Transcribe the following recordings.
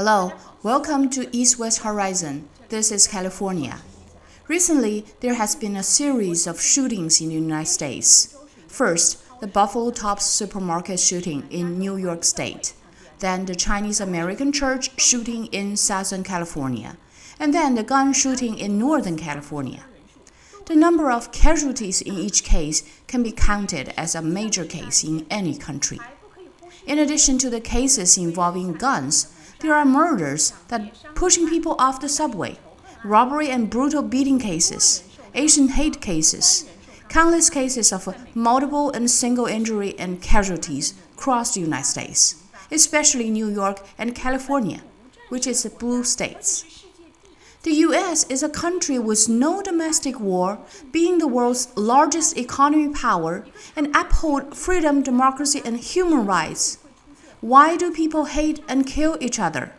Hello, welcome to East West Horizon. This is California. Recently, there has been a series of shootings in the United States. First, the Buffalo Tops supermarket shooting in New York State. Then the Chinese American church shooting in Southern California. And then the gun shooting in Northern California. The number of casualties in each case can be counted as a major case in any country. In addition to the cases involving guns, there are murders that pushing people off the subway, robbery and brutal beating cases, Asian hate cases, countless cases of multiple and single injury and casualties across the United States, especially New York and California, which is the blue states. The U.S. is a country with no domestic war, being the world's largest economic power, and uphold freedom, democracy, and human rights. Why do people hate and kill each other?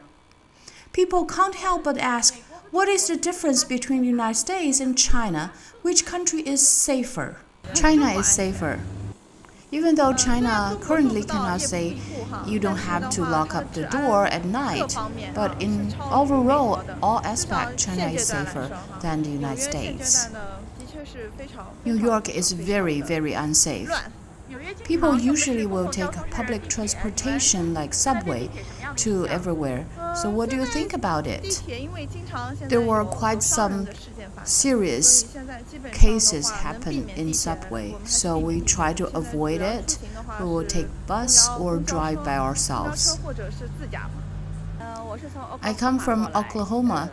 People can't help but ask, what is the difference between the United States and China? Which country is safer? China is safer. Even though China currently cannot say you don't have to lock up the door at night, but in overall all aspects, China is safer than the United States. New York is very, very unsafe. People usually will take public transportation like subway to everywhere. So what do you think about it? There were quite some serious cases happen in subway, so we try to avoid it. We will take bus or drive by ourselves. I come from Oklahoma.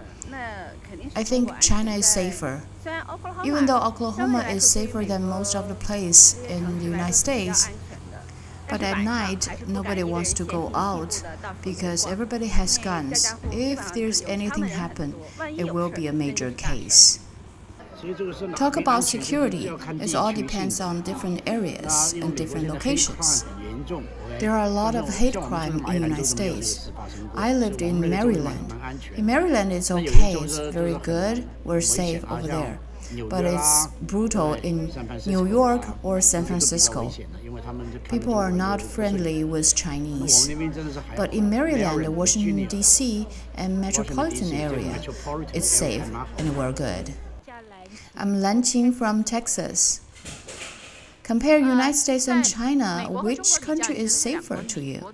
I think China is safer. Even though Oklahoma is safer than most of the places in the United States, but at night, nobody wants to go out because everybody has guns. If there's anything happen, it will be a major case. Talk about security. It all depends on different areas and different locations. There are a lot of hate crime in the United States. I lived in Maryland. In Maryland, it's okay. It's very good. We're safe over there. But it's brutal in New York or San Francisco. People are not friendly with Chinese. But in Maryland, Washington, D.C., and metropolitan area, it's safe and we're good. I'm Lanqing from Texas. Compare United States and China, which country is safer to you?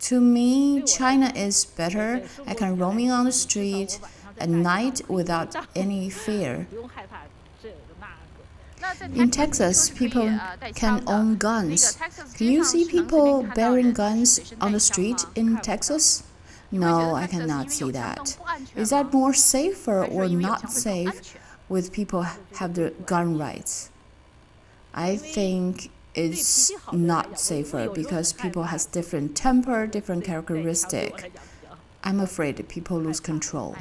To me, China is better. I can roaming on the street at night without any fear. In Texas, people can own guns. Can you see people bearing guns on the street in Texas? No, I cannot see that. Is that more safer or not safe with people have the gun rights? I think it's not safer because people has different temper, different characteristic. I'm afraid people lose control.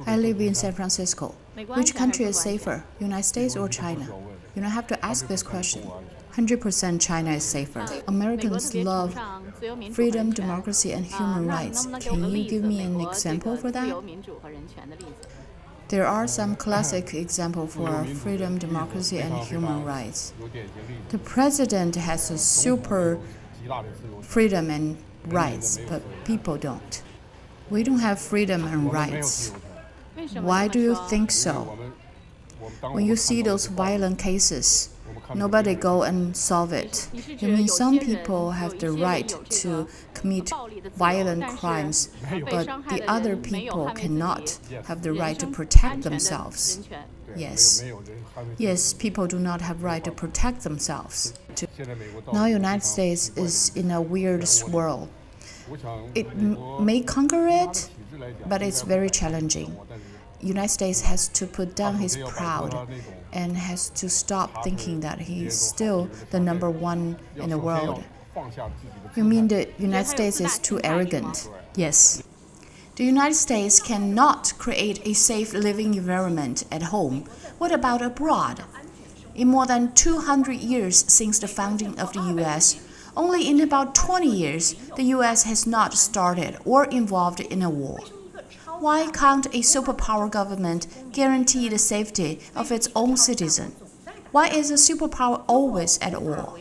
I live in San Francisco. Which country is safer, United States or China? You don't have to ask this question. 100% China is safer. Americans love freedom, democracy, and human rights. Can you give me an example for that? There are some classic examples for freedom, democracy, and human rights. The president has a super freedom and rights, but people don't. We don't have freedom and rights. Why do you think so? When you see those violent cases, nobody go and solve it. You mean some people have the right to commit violent crimes, but the other people cannot have the right to protect themselves. Yes. Yes, people do not have right to protect themselves. Now United States is in a weird swirl. It may conquer it, but it's very challenging. United States has to put down his pride and has to stop thinking that he's still the number one in the world. You mean the United States is too arrogant? Yes. The United States cannot create a safe living environment at home. What about abroad? In more than 200 years since the founding of the U.S., only in about 20 years, the U.S. has not started or involved in a war. Why can't a superpower government guarantee the safety of its own citizens? Why is a superpower always at war?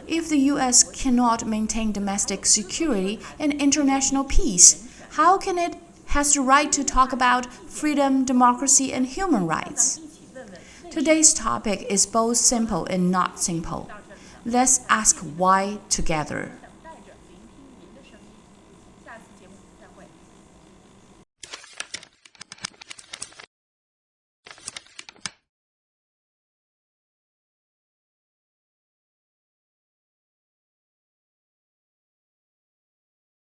If the U.S. cannot maintain domestic security and international peace, How can it has the right to talk about freedom, democracy, and human rights? Today's topic is both simple and not simple. Let's ask why together.